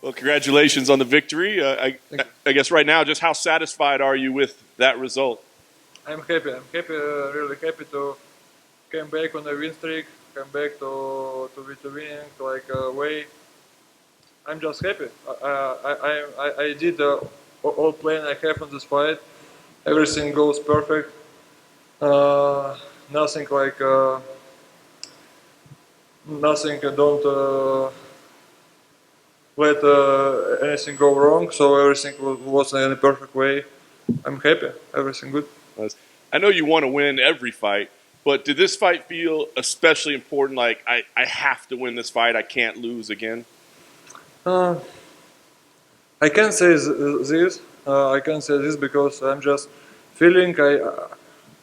Well, congratulations on the victory. I guess right now, just how satisfied are you with that result? I'm happy. I'm happy, really happy to come back on a win streak, come back to winning way. I'm just happy. I did all plan I have on this fight. Everything goes perfect. Uh, nothing nothing. Don't let anything go wrong. So everything was in a perfect way. I'm happy. Everything good. I know you want to win every fight, but did this fight feel especially important? Like, I have to win this fight. I can't lose again. Uh, I can say this. I can say this because I'm just feeling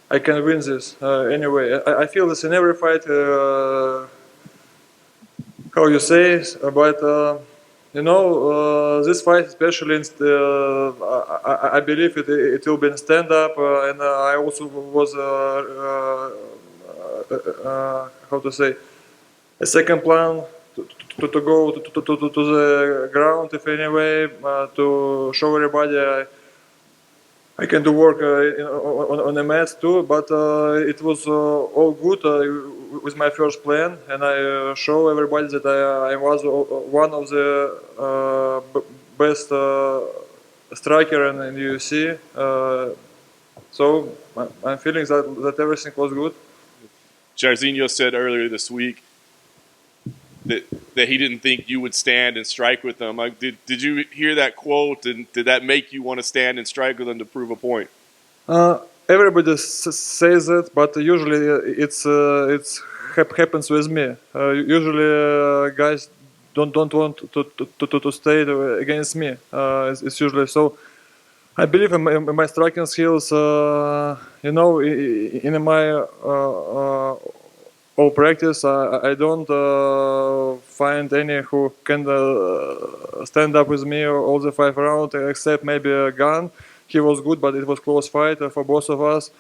I can win this anyway. I feel this in every fight. How you say, but this fight especially. I believe it will be in stand up, and I also was how to say a second plan to go to the ground if anyway to show everybody I can do work on the mats too, but it was all good with my first plan, and I show everybody that I was one of the best striker in UFC. So I'm feeling that everything was good. Jairzhino said earlier this week that he didn't think you would stand and strike with them. Like, did you hear that quote, and did that make you want to stand and strike with them to prove a point? Everybody says it, but usually it's happens with me. Usually guys don't want to stay against me. It's usually so. I believe in my striking skills. In my all practice, I don't find any who can stand up with me all the 5 rounds, except maybe a gun. He was good, but it was close fight for both of us.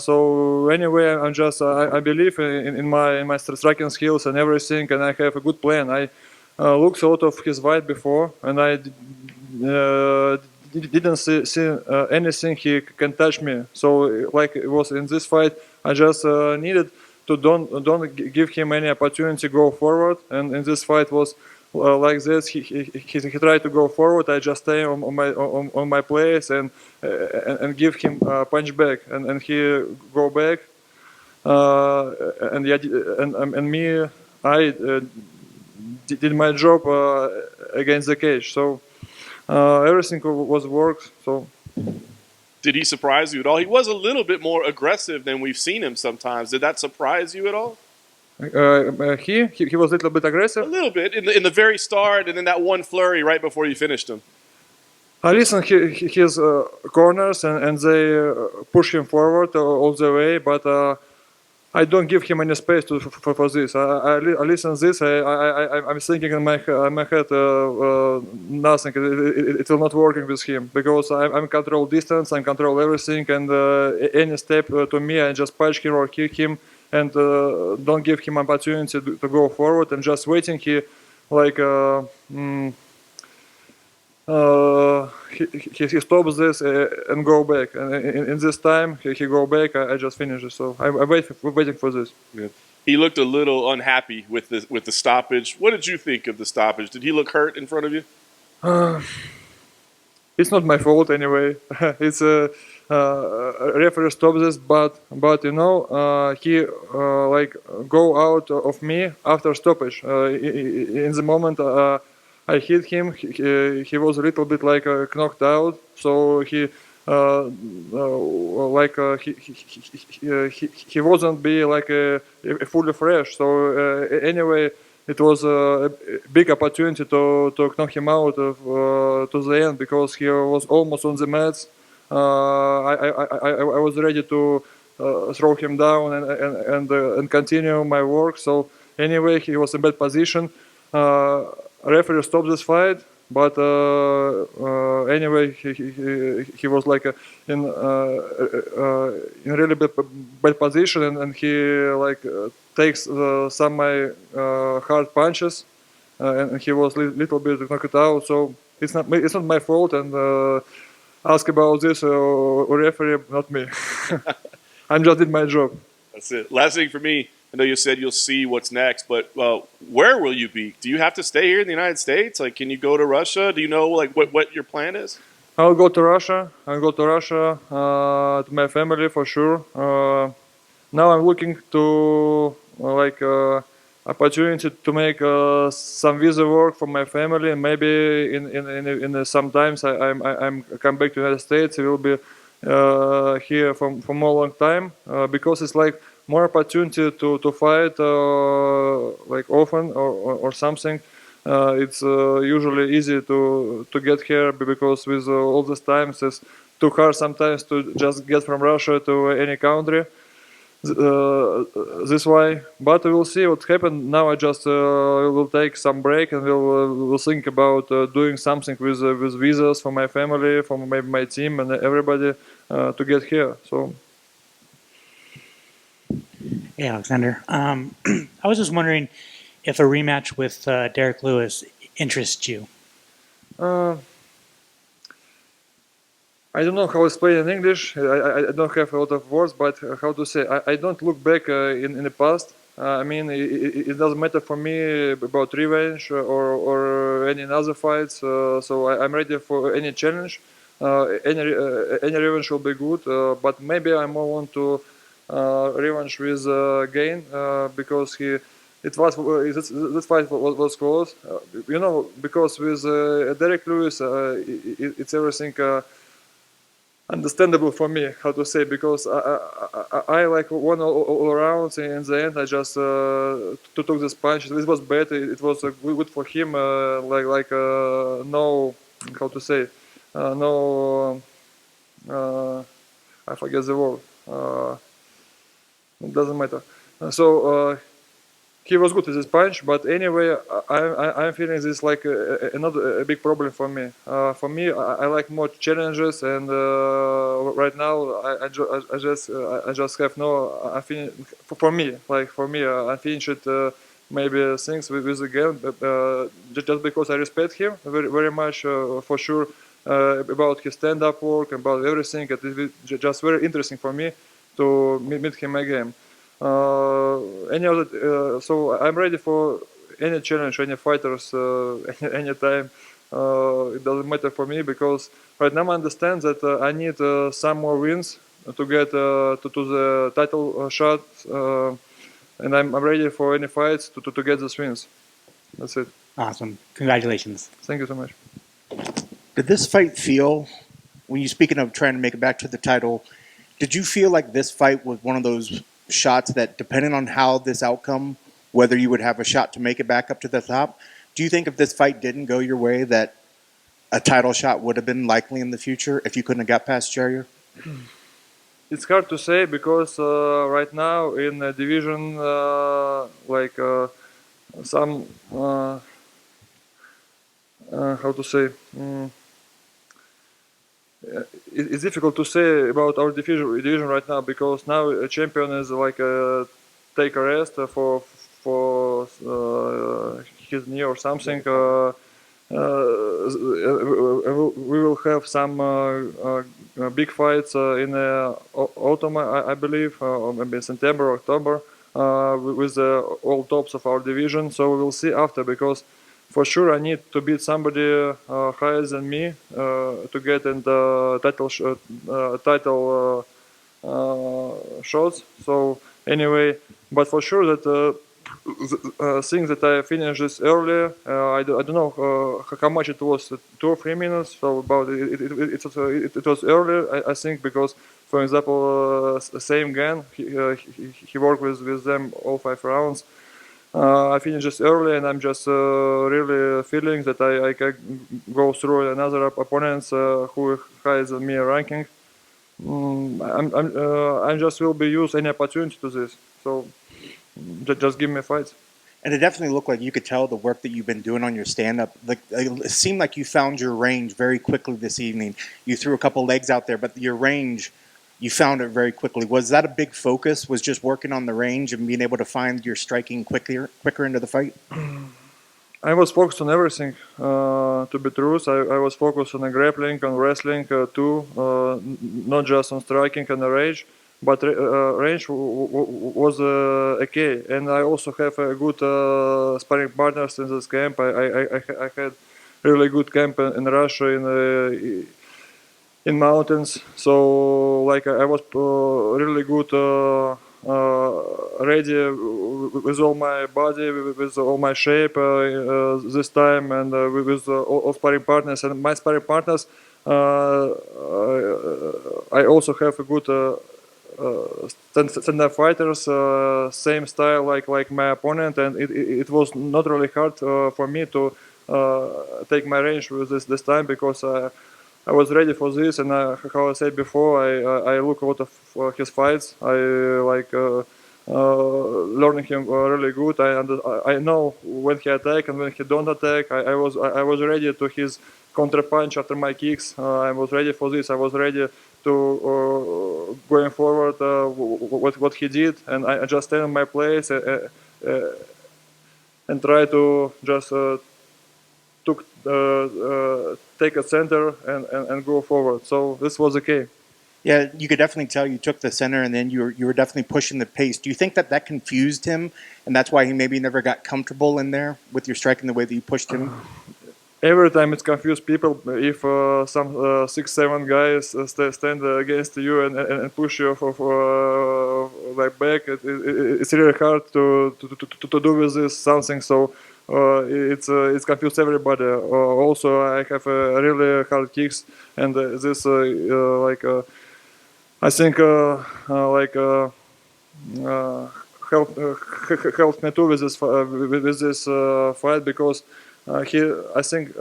So anyway, I believe in my striking skills and everything, and I have a good plan. I looked a lot of his fight before, and I didn't see anything he can touch me. So like it was in this fight, I just needed to don't give him any opportunity to go forward. And in this fight was like this. He tried to go forward. I just stay on my place and give him a punch back, and he go back. And yeah, and me, I did my job against the cage. So everything was worked. So. Did he surprise you at all? He was a little bit more aggressive than we've seen him sometimes. Did that surprise you at all? He was a little bit aggressive. A little bit in the very start, and then that one flurry right before you finished him. I listen his corners and they push him forward all the way, but I don't give him any space for this. I listen this. I'm thinking in my head nothing. It will not working with him because I'm control distance. I control everything, and any step to me, I just punch him or kick him, and don't give him opportunity to go forward. And just waiting. He like. He stops this and go back, and in this time he go back. I just finish it. So I'm waiting for this. Yeah. He looked a little unhappy with the stoppage. What did you think of the stoppage? Did he look hurt in front of you? It's not my fault anyway. It's a referee stops this, but he like go out of me after stoppage. In the moment I hit him, he was a little bit like knocked out. So he he wasn't be like fully fresh. So anyway. It was a big opportunity to knock him out to the end because he was almost on the mats. I was ready to throw him down and continue my work. So anyway, he was in bad position. Referee stopped this fight, but anyway, he was like in really bad position, and he like takes some my hard punches, and he was little bit knocked out. So it's not my fault. And ask about this referee, not me. I just did my job. That's it. Last thing for me, I know you said you'll see what's next, but where will you be? Do you have to stay here in the United States? Like, can you go to Russia? Do you know like what your plan is? I'll go to Russia. To my family for sure. Now I'm looking to opportunity to make some visa work for my family, and maybe in some times I'm come back to United States. We will be here for more long time because it's like more opportunity to fight like often or something. It's usually easy to get here because with all these times it's too hard sometimes to just get from Russia to any country. This why, but we will see what happens. Now I just will take some break and we'll think about doing something with visas for my family, for my team and everybody to get here. So. Hey, Alexander. I was just wondering if a rematch with Derek Lewis interests you. I don't know how to explain in English. I don't have a lot of words, but how to say? I don't look back in the past. I mean, it doesn't matter for me about revenge or any other fights. So I'm ready for any challenge. Any revenge will be good, but maybe I more want to revenge with Gain because this fight was close. Because with Derek Lewis, it's everything. Understandable for me how to say, because I like won all rounds, and in the end I just took this punch. This was bad. It was good for him. No, how to say, no. I forget the word. It doesn't matter. So he was good with this punch, but anyway, I'm feeling this like another a big problem for me. For me, I like more challenges, and right now I just have no. For me, I finished maybe things with the game, just because I respect him very much for sure about his stand-up work, about everything. It's just very interesting for me to meet him again. So I'm ready for any challenge, any fighters, anytime. It doesn't matter for me because right now I understand that I need some more wins to get to the title shot, and I'm ready for any fights to get these wins. That's it. Awesome. Congratulations. Thank you so much. Did this fight feel, when you're speaking of trying to make it back to the title, did you feel like this fight was one of those shots that, depending on how this outcome, whether you would have a shot to make it back up to the top, do you think if this fight didn't go your way that a title shot would have been likely in the future if you couldn't have got past Jair? It's hard to say because right now in the division, some how to say. It's difficult to say about our division right now because now a champion is like take a rest for his knee or something. We will have some big fights in autumn, I believe, or maybe September, October, with all tops of our division. So we will see after, because for sure I need to beat somebody higher than me to get in the title shots. So anyway, but for sure that thing that I finished this earlier, I don't know how much it was, 2 or 3 minutes. So about it was earlier, I think, because for example, same Gan, he worked with them all 5 rounds. I finished just early, and I'm just really feeling that I can go through another opponents who has me ranking. I just will be use any opportunity to this. So just give me fights. And it definitely looked like you could tell the work that you've been doing on your stand-up. Like, it seemed like you found your range very quickly this evening. You threw a couple legs out there, but your range, you found it very quickly. Was that a big focus, was just working on the range and being able to find your striking quicker into the fight? I was focused on everything. To be truth, I was focused on the grappling, on wrestling too, not just on striking and the rage. But range was okay, and I also have a good sparring partners in this camp. I had really good camp in Russia in mountains. So like I was really good ready with all my body, with all my shape this time, and with all sparring partners and my sparring partners. I also have a good stand-up fighters, same style like my opponent, and it was not really hard for me to take my range with this time because I was ready for this, and how I said before, I look a lot of his fights. I like learning him really good. I know when he attack and when he don't attack. I was ready to his counter punch after my kicks. I was ready for this. I was ready to going forward what he did, and I just stand in my place and try to just take a center and go forward. So this was okay. Yeah, you could definitely tell you took the center, and then you were definitely pushing the pace. Do you think that confused him, and that's why he maybe never got comfortable in there with your striking the way that you pushed him? Every time it's confused people if some 6-7 guys stand against you and push you for like back. It's really hard to do with this something. So it's confused everybody. Also, I have really hard kicks, and this like I think helped me too with this fight because he I think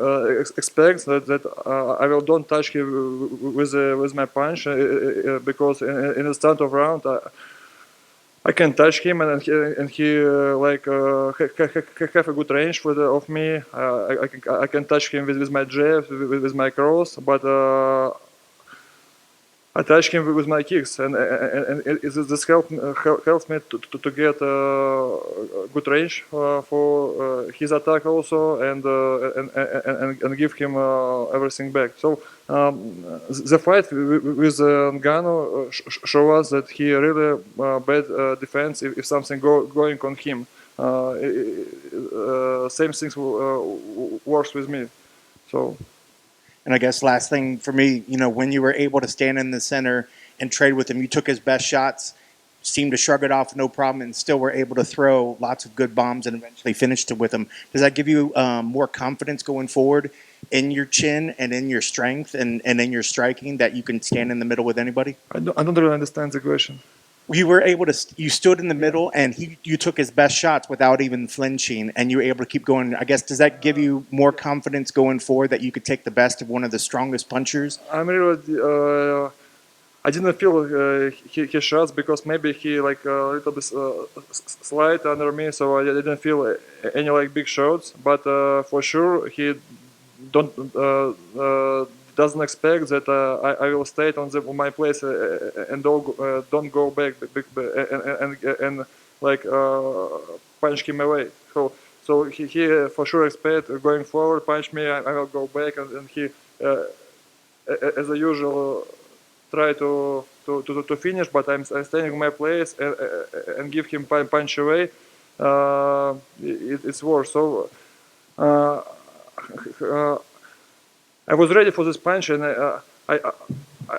expects that I will don't touch him with my punch because in the start of round I can touch him and he like have a good range of me. I can touch him with my jab with my cross, but I touch him with my kicks, and this helps me to get good range for his attack also, and give him everything back. So the fight with Ngannou show us that he really bad defense if something going on him. Same things works with me. So. And I guess last thing for me, when you were able to stand in the center and trade with him, you took his best shots, seemed to shrug it off no problem, and still were able to throw lots of good bombs and eventually finished it with him. Does that give you more confidence going forward in your chin and in your strength and in your striking that you can stand in the middle with anybody? I don't really understand the question. You were able to. You stood in the middle, and you took his best shots without even flinching, and you were able to keep going. I guess does that give you more confidence going forward that you could take the best of one of the strongest punchers? I'm really. I didn't feel his shots because maybe he like a little bit slide under me, so I didn't feel any like big shots. But for sure he doesn't expect that I will stay on my place and don't go back and like punch him away. So he for sure expect going forward, punch me, I will go back, and he as usual try to finish, but I'm standing in my place and give him punch away. It's worse. So I was ready for this punch, and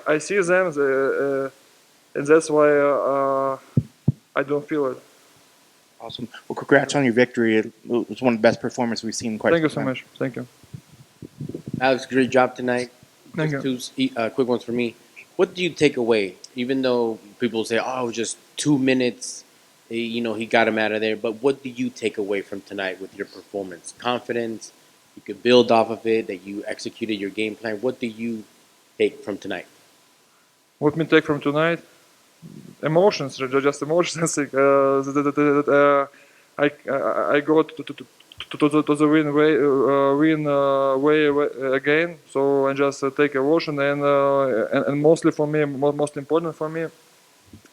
I see them, and that's why I don't feel it. Awesome. Well, congrats on your victory. It was one of the best performances we've seen in quite some time. Thank you so much. Thank you. Alex, great job tonight. Thank you. Just two quick ones for me. What do you take away? Even though people say, "Oh, it was just 2 minutes," he got him out of there. But what do you take away from tonight with your performance? Confidence. You could build off of it. That you executed your game plan. What do you take from tonight? What me take from tonight? Emotions, just emotions. I go to the win way again. So I just take emotion and mostly for me, most important for me,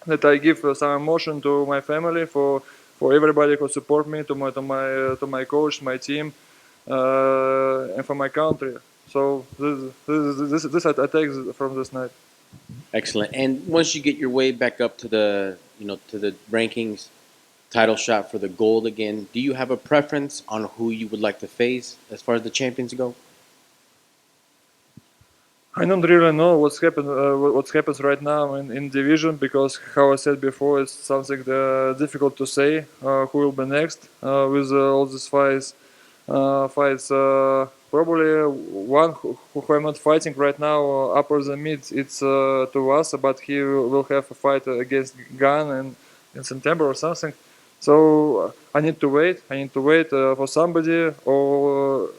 that I give some emotion to my family, for everybody who support me, to my coach, my team, and for my country. So this I take from this night. Excellent. And once you get your way back up to the, to the rankings, title shot for the gold again, do you have a preference on who you would like to face as far as the champions go? I don't really know what happens right now in division, because, how I said before, it's something difficult to say who will be next with all these fights. Probably one who I'm not fighting right now, upper the mid, it's Tuivasa, but he will have a fight against Gan in September or something. So I need to wait. I need to wait for somebody, or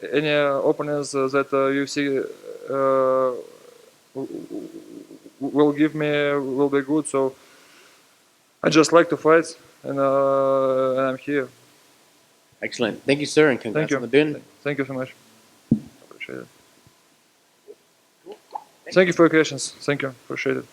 any opponents that UFC will give me will be good. So I just like to fight, and I'm here. Excellent. Thank you, sir, and Thank congrats you. on the win. Thank you so much. Appreciate it. Thank you for your questions. Thank you. Appreciate it.